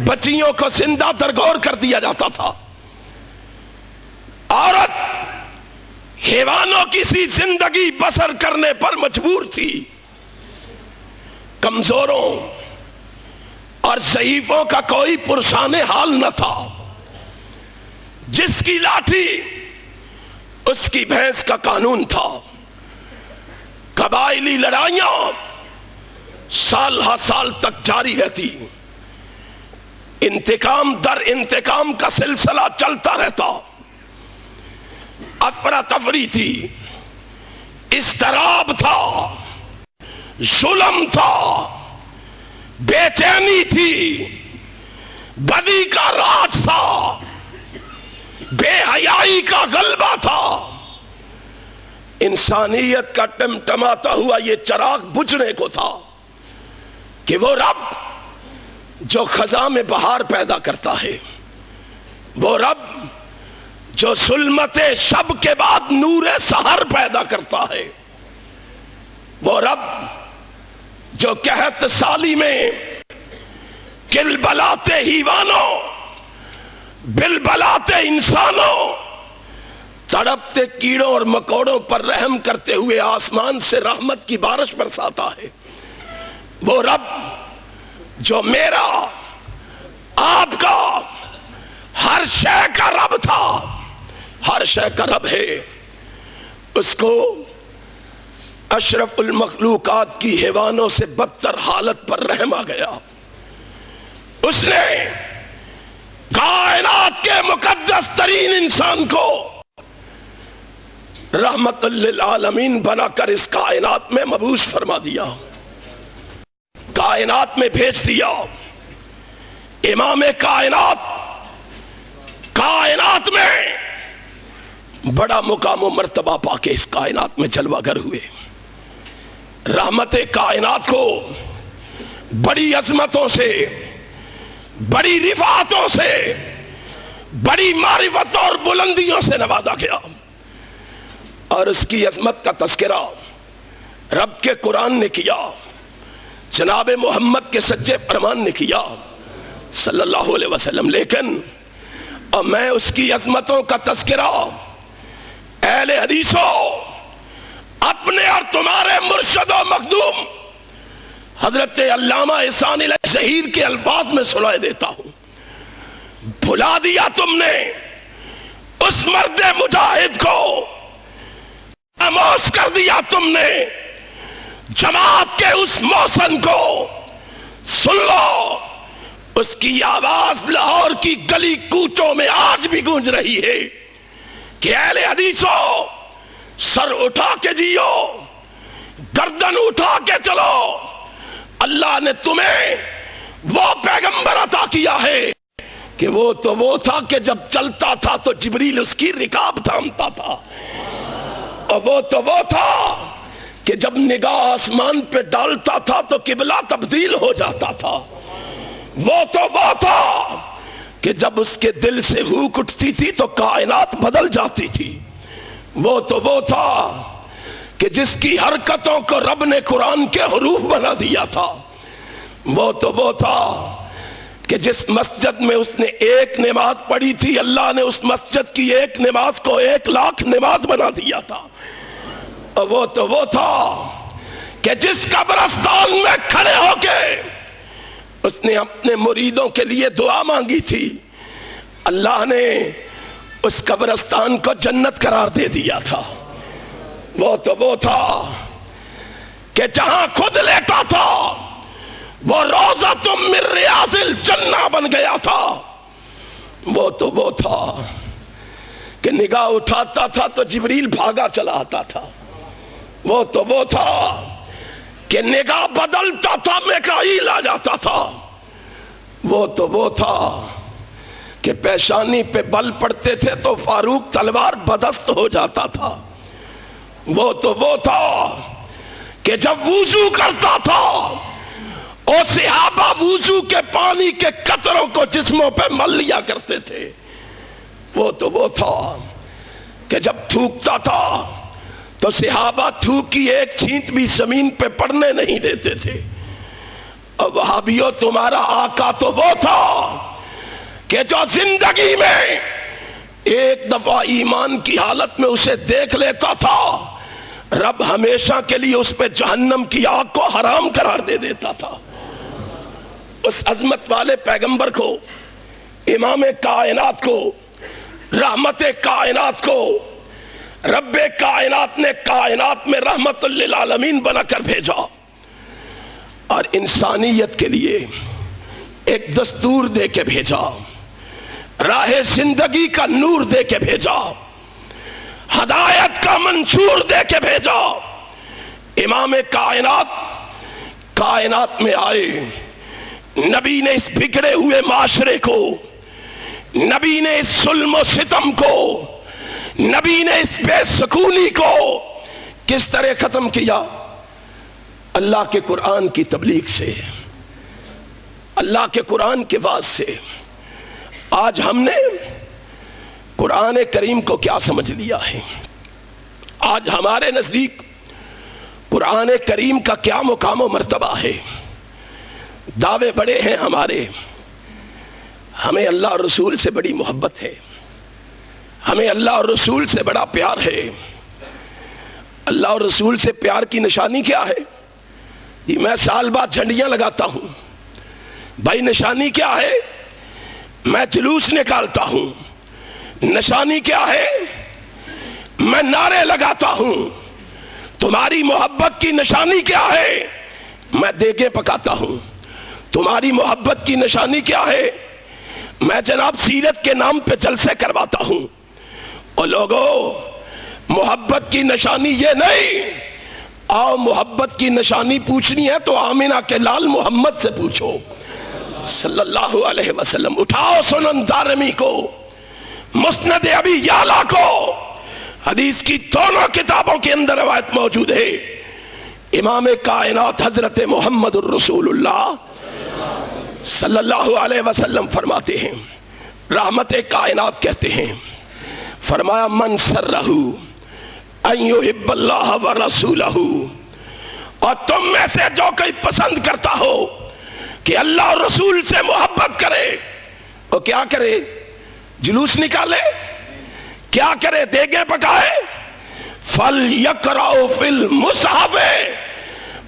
بچیوں کو زندہ درگور کر دیا جاتا تھا. عورت حیوانوں کی سی زندگی بسر کرنے پر مجبور تھی. کمزوروں اور ضعیفوں کا کوئی پرسان حال نہ تھا. جس کی لاٹھی اس کی بھینس کا قانون تھا. قبائلی لڑائیاں سال ہا سال تک جاری رہتی. انتقام در انتقام کا سلسلہ چلتا رہتا. افراتفری تھی، اضطراب تھا، ظلم تھا، بے چینی تھی، بدی کا راج تھا، بے حیائی کا غلبہ تھا. انسانیت کا ٹمٹماتا ہوا یہ چراغ بجھنے کو تھا کہ وہ رب جو خزاں میں بہار پیدا کرتا ہے، وہ رب جو ظلمت شب کے بعد نور سحر پیدا کرتا ہے، وہ رب جو قحط سالی میں کل بلاتے ہیوانوں، بل بلاتے انسانوں، تڑپتے کیڑوں اور مکوڑوں پر رحم کرتے ہوئے آسمان سے رحمت کی بارش برساتا ہے، وہ رب جو میرا آپ کا ہر شے کا رب تھا، ہر شے کا رب ہے، اس کو اشرف المخلوقات کی حیوانوں سے بدتر حالت پر رحم آ گیا. اس نے کائنات کے مقدس ترین انسان کو رحمت للعالمین بنا کر اس کائنات میں مبعوث فرما دیا، کائنات میں بھیج دیا. امام کائنات کائنات میں بڑا مقام و مرتبہ پا کے اس کائنات میں جلوہ گر ہوئے. رحمت کائنات کو بڑی عظمتوں سے، بڑی رفعتوں سے، بڑی معرفت اور بلندیوں سے نوازا گیا. اور اس کی عظمت کا تذکرہ رب کے قرآن نے کیا، جناب محمد کے سچے فرمان نے کیا صلی اللہ علیہ وسلم. لیکن اور میں اس کی عظمتوں کا تذکرہ اہل حدیثوں، اپنے اور تمہارے مرشد و مخدوم حضرت علامہ احسان ظہیر کے الفاظ میں سنائے دیتا ہوں. بھلا دیا تم نے اس مرد مجاہد کو، خاموش کر دیا تم نے جماعت کے اس محسن کو. سن لو، اس کی آواز لاہور کی گلی کوچوں میں آج بھی گونج رہی ہے کہ اہل حدیثوں، سر اٹھا کے جیو، گردن اٹھا کے چلو. اللہ نے تمہیں وہ پیغمبر عطا کیا ہے کہ وہ تو وہ تھا کہ جب چلتا تھا تو جبریل اس کی رکاب تھامتا تھا، اور وہ تو وہ تھا کہ جب نگاہ آسمان پہ ڈالتا تھا تو قبلہ تبدیل ہو جاتا تھا. وہ تو وہ تھا کہ جب اس کے دل سے ہوک اٹھتی تھی تو کائنات بدل جاتی تھی. وہ تو وہ تھا کہ جس کی حرکتوں کو رب نے قرآن کے حروف بنا دیا تھا. وہ تو وہ تھا کہ جس مسجد میں اس نے ایک نماز پڑھی تھی، اللہ نے اس مسجد کی ایک نماز کو 1,00,000 نماز بنا دیا تھا. اور وہ تو وہ تھا کہ جس قبرستان میں کھڑے ہو کے اس نے اپنے مریدوں کے لیے دعا مانگی تھی، اللہ نے اس قبرستان کو جنت قرار دے دیا تھا. وہ تو وہ تھا کہ جہاں خود لیتا تھا وہ روضۃ من ریاض الجنہ بن گیا تھا. وہ تو وہ تھا کہ نگاہ اٹھاتا تھا تو جبریل بھاگا چلا آتا تھا. وہ تو وہ تھا کہ نگاہ بدلتا تھا میکائیل آ جاتا تھا. وہ تو وہ تھا کہ پیشانی پہ بل پڑتے تھے تو فاروق تلوار بدست ہو جاتا تھا. وہ تو وہ تھا کہ جب وضو کرتا تھا اور صحابہ وضو کے پانی کے قطروں کو جسموں پہ مل لیا کرتے تھے. وہ تو وہ تھا کہ جب تھوکتا تھا تو صحابہ تھوک کی ایک چھینٹ بھی زمین پہ پڑنے نہیں دیتے تھے. اور وہابیوں تمہارا آقا تو وہ تھا کہ جو زندگی میں ایک دفعہ ایمان کی حالت میں اسے دیکھ لیتا تھا رب ہمیشہ کے لیے اس پہ جہنم کی آگ کو حرام قرار دے دیتا تھا. اس عظمت والے پیغمبر کو، امام کائنات کو، رحمت کائنات کو رب کائنات نے کائنات میں رحمت للعالمین بنا کر بھیجا اور انسانیت کے لیے ایک دستور دے کے بھیجا، راہ زندگی کا نور دے کے بھیجا، ہدایت کا منشور دے کے بھیجا. امام کائنات کائنات میں آئے، نبی نے اس بگڑے ہوئے معاشرے کو، نبی نے اس ظلم و ستم کو، نبی نے اس بے سکونی کو کس طرح ختم کیا؟ اللہ کے قرآن کی تبلیغ سے، اللہ کے قرآن کے واعظ سے. آج ہم نے قرآن کریم کو کیا سمجھ لیا ہے؟ آج ہمارے نزدیک قرآن کریم کا کیا مقام و مرتبہ ہے؟ دعوے بڑے ہیں ہمارے، ہمیں اللہ اور رسول سے بڑی محبت ہے، ہمیں اللہ اور رسول سے بڑا پیار ہے. اللہ اور رسول سے پیار کی نشانی کیا ہے؟ جی میں سال بعد جھنڈیاں لگاتا ہوں. بھائی نشانی کیا ہے؟ میں جلوس نکالتا ہوں. نشانی کیا ہے؟ میں نعرے لگاتا ہوں. تمہاری محبت کی نشانی کیا ہے؟ میں دیگیں پکاتا ہوں. تمہاری محبت کی نشانی کیا ہے؟ میں جناب سیرت کے نام پہ جلسے کرواتا ہوں. اور لوگوں، محبت کی نشانی یہ نہیں. آؤ محبت کی نشانی پوچھنی ہے تو آمینہ کے لال محمد سے پوچھو صلی اللہ علیہ وسلم. اٹھاؤ سنن دارمی کو، مسند ابی یعلا کو، حدیث کی دونوں کتابوں کے اندر روایت موجود ہے. امام کائنات حضرت محمد الرسول اللہ صلی اللہ علیہ وسلم فرماتے ہیں، رحمت کائنات کہتے ہیں، فرمایا من سرہ ان یحب اللہ ورسولہ، اور تم میں سے جو کوئی پسند کرتا ہو کہ اللہ اور رسول سے محبت کرے، وہ کیا کرے؟ جلوس نکالے؟ کیا کرے؟ دیگیں پکائے؟ فَلْيَقْرَأُ فِي الْمُصْحَفِ.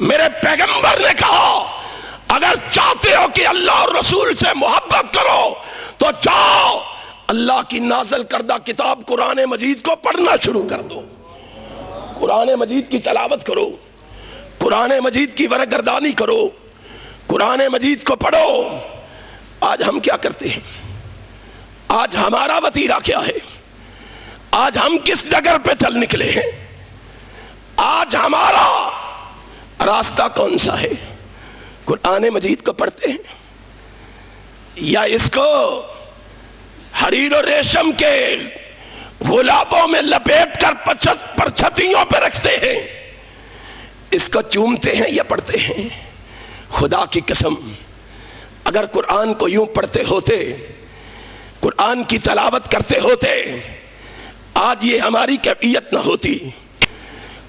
میرے پیغمبر نے کہا اگر چاہتے ہو کہ اللہ اور رسول سے محبت کرو تو جاؤ اللہ کی نازل کردہ کتاب قرآن مجید کو پڑھنا شروع کر دو. قرآن مجید کی تلاوت کرو، قرآن مجید کی ورقگردانی کرو، قرآن مجید کو پڑھو. آج ہم کیا کرتے ہیں؟ آج ہمارا وتیرہ کیا ہے؟ آج ہم کس ڈگر پہ چل نکلے ہیں؟ آج ہمارا راستہ کون سا ہے؟ قرآن مجید کو پڑھتے ہیں یا اس کو حریر و ریشم کے غلابوں میں لپیٹ کر پرچھتیوں پہ رکھتے ہیں؟ اس کو چومتے ہیں یا پڑھتے ہیں؟ خدا کی قسم اگر قرآن کو یوں پڑھتے ہوتے، قرآن کی تلاوت کرتے ہوتے، آج یہ ہماری کیفیت نہ ہوتی.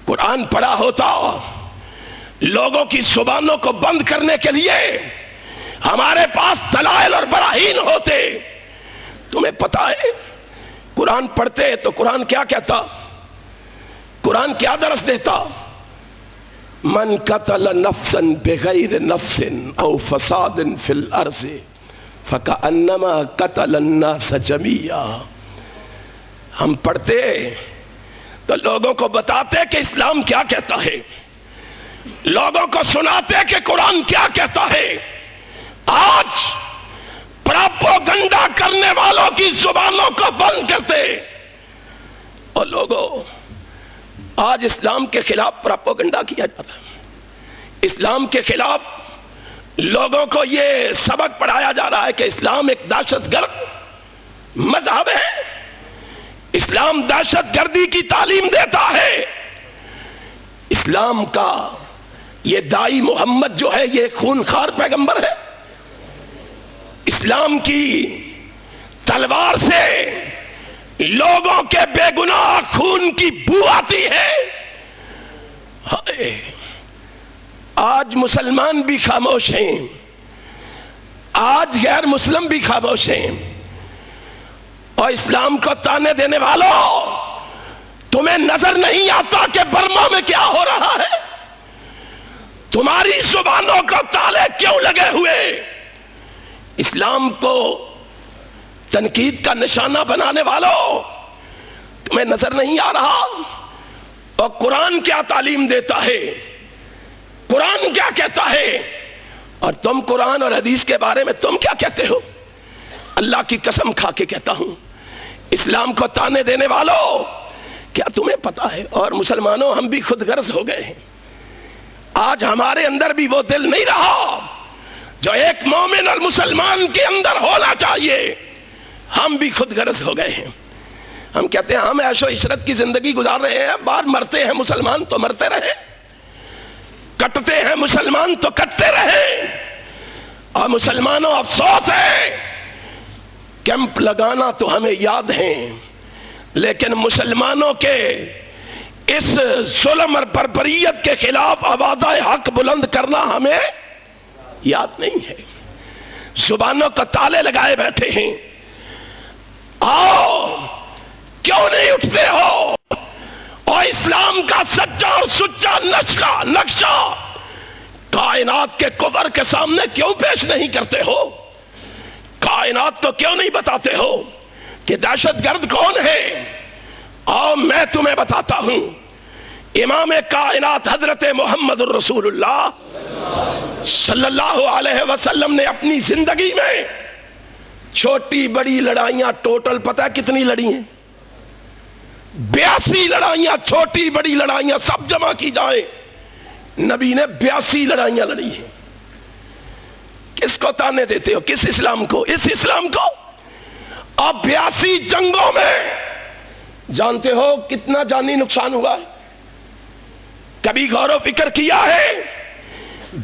قرآن پڑھا ہوتا، لوگوں کی زبانوں کو بند کرنے کے لیے ہمارے پاس دلائل اور براہین ہوتے. تمہیں پتا ہے قرآن پڑھتے تو قرآن کیا کہتا؟ قرآن کیا درس دیتا؟ من قتل نفسا بغیر نفس او فساد فی الارض فکأنما قتل الناس جميعا. ہم پڑھتے تو لوگوں کو بتاتے کہ اسلام کیا کہتا ہے، لوگوں کو سناتے کہ قرآن کیا کہتا ہے. آج پراپوگنڈا کرنے والوں کی زبانوں کو بند کرتے. اور لوگوں، آج اسلام کے خلاف پراپوگنڈا کیا جا رہا ہے. اسلام کے خلاف لوگوں کو یہ سبق پڑھایا جا رہا ہے کہ اسلام ایک دہشت گرد مذہب ہے، اسلام دہشت گردی کی تعلیم دیتا ہے. اسلام کا یہ دائی محمد جو ہے یہ خونخوار پیغمبر ہے. اسلام کی تلوار سے لوگوں کے بے گناہ خون کی بو آتی ہے. آج مسلمان بھی خاموش ہیں، آج غیر مسلم بھی خاموش ہیں، اور اسلام کو تانے دینے والوں، تمہیں نظر نہیں آتا کہ برما میں کیا ہو رہا ہے؟ تمہاری زبانوں کو تالے کیوں لگے ہوئے؟ اسلام کو تنقید کا نشانہ بنانے والوں، تمہیں نظر نہیں آ رہا؟ اور قرآن کیا تعلیم دیتا ہے، قرآن کیا کہتا ہے، اور تم قرآن اور حدیث کے بارے میں تم کیا کہتے ہو؟ اللہ کی قسم کھا کے کہتا ہوں، اسلام کو تانے دینے والوں، کیا تمہیں پتا ہے؟ اور مسلمانوں، ہم بھی خود غرض ہو گئے ہیں۔ آج ہمارے اندر بھی وہ دل نہیں رہا جو ایک مومن اور مسلمان کے اندر ہونا چاہیے۔ ہم بھی خود غرض ہو گئے ہیں۔ ہم کہتے ہیں ہم عیش و عشرت کی زندگی گزار رہے ہیں، بعد مرتے ہیں مسلمان تو مرتے رہے، کٹتے ہیں مسلمان تو کٹتے رہے۔ اور مسلمانوں، افسوس ہے، کیمپ لگانا تو ہمیں یاد ہیں، لیکن مسلمانوں کے اس ظلم اور بربریت کے خلاف آوازہ حق بلند کرنا ہمیں یاد نہیں ہے۔ زبانوں کو تالے لگائے بیٹھے ہیں۔ آؤ، کیوں نہیں اٹھتے ہو اور اسلام کا سچا اور سچا نقشہ کائنات کے کفر کے سامنے کیوں پیش نہیں کرتے ہو؟ کائنات کو کیوں نہیں بتاتے ہو کہ دہشت گرد کون ہے؟ اور میں تمہیں بتاتا ہوں، امام کائنات حضرت محمد الرسول اللہ صلی اللہ علیہ وسلم نے اپنی زندگی میں چھوٹی بڑی لڑائیاں ٹوٹل پتہ ہے کتنی لڑی ہیں؟ 82 لڑائیاں، چھوٹی بڑی لڑائیاں سب جمع کی جائیں، نبی نے 82 لڑائیاں لڑی ہیں۔ کس کو تانے دیتے ہو؟ کس اسلام کو؟ اس اسلام کو۔ اب 82 جنگوں میں جانتے ہو کتنا جانی نقصان ہوا ہے؟ کبھی غور و فکر کیا ہے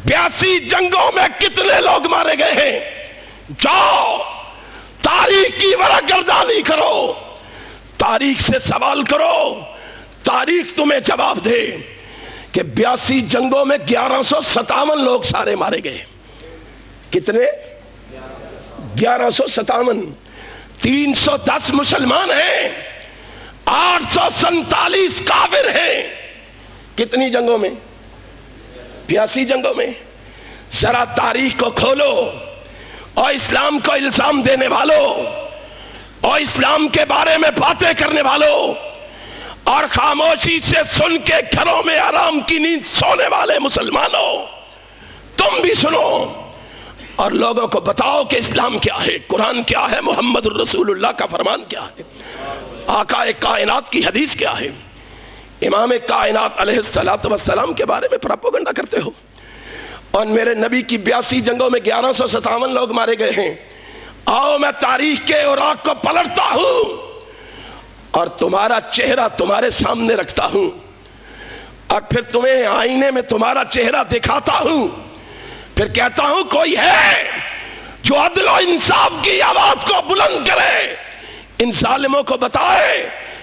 82 جنگوں میں کتنے لوگ مارے گئے ہیں؟ جاؤ تاریخ کی ورقگردانی کرو، تاریخ سے سوال کرو، تاریخ تمہیں جواب دے کہ 82 جنگوں میں 1157 لوگ سارے مارے گئے۔ کتنے؟ 1157۔ 310 مسلمان ہیں، 847 کافر ہیں۔ کتنی جنگوں میں؟ 82 جنگوں میں۔ ذرا تاریخ کو کھولو، اور اسلام کو الزام دینے والوں، اور اسلام کے بارے میں باتیں کرنے والوں، اور خاموشی سے سن کے گھروں میں آرام کی نیند سونے والے مسلمانوں، تم بھی سنو اور لوگوں کو بتاؤ کہ اسلام کیا ہے، قرآن کیا ہے، محمد الرسول اللہ کا فرمان کیا ہے، آقا کائنات کی حدیث کیا ہے۔ امام کائنات علیہ السلام کے بارے میں پروپیگنڈا کرتے ہو، اور میرے نبی کی 82 جنگوں میں 1157 لوگ مارے گئے ہیں۔ آؤ میں تاریخ کے اوراق کو پلٹتا ہوں اور تمہارا چہرہ تمہارے سامنے رکھتا ہوں، اور پھر تمہیں آئینے میں تمہارا چہرہ دکھاتا ہوں، پھر کہتا ہوں کوئی ہے جو عدل و انصاف کی آواز کو بلند کرے، ان ظالموں کو بتائے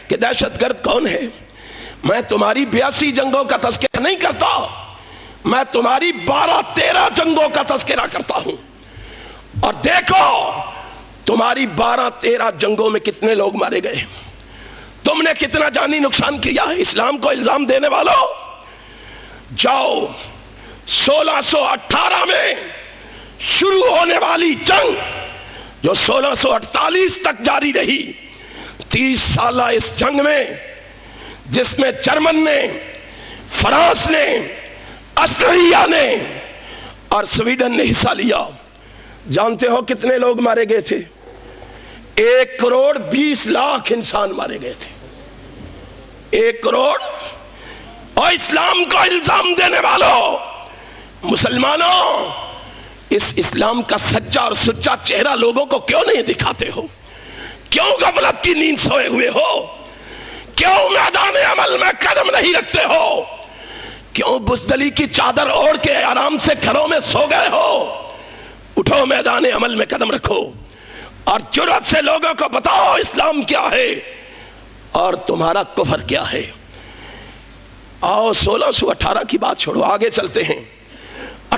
کہ دہشت گرد کون ہے۔ میں تمہاری 82 جنگوں کا تذکرہ نہیں کرتا، میں تمہاری 12-13 جنگوں کا تذکرہ کرتا ہوں، اور دیکھو تمہاری 12-13 جنگوں میں کتنے لوگ مارے گئے، تم نے کتنا جانی نقصان کیا ہے۔ اسلام کو الزام دینے والوں، جاؤ 1618 میں شروع ہونے والی جنگ جو 1648 تک جاری رہی، 30 سالہ اس جنگ میں جس میں جرمن نے، فرانس نے، آسٹریلیا نے اور سویڈن نے حصہ لیا، جانتے ہو کتنے لوگ مارے گئے تھے؟ 1,20,00,000 انسان مارے گئے تھے۔ 1 کروڑ۔ اور اسلام کو الزام دینے والوں، مسلمانوں، اس اسلام کا سچا اور سچا چہرہ لوگوں کو کیوں نہیں دکھاتے ہو؟ کیوں غفلت کی نیند سوئے ہوئے ہو؟ کیوں میدان عمل میں قدم نہیں رکھتے ہو؟ کیوں بزدلی کی چادر اوڑھ کے آرام سے گھروں میں سو گئے ہو؟ اٹھو، میدان عمل میں قدم رکھو، اور جرأت سے لوگوں کو بتاؤ اسلام کیا ہے اور تمہارا کفر کیا ہے۔ آؤ 1618 کی بات چھوڑو، آگے چلتے ہیں۔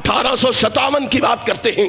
1857 کی بات کرتے ہیں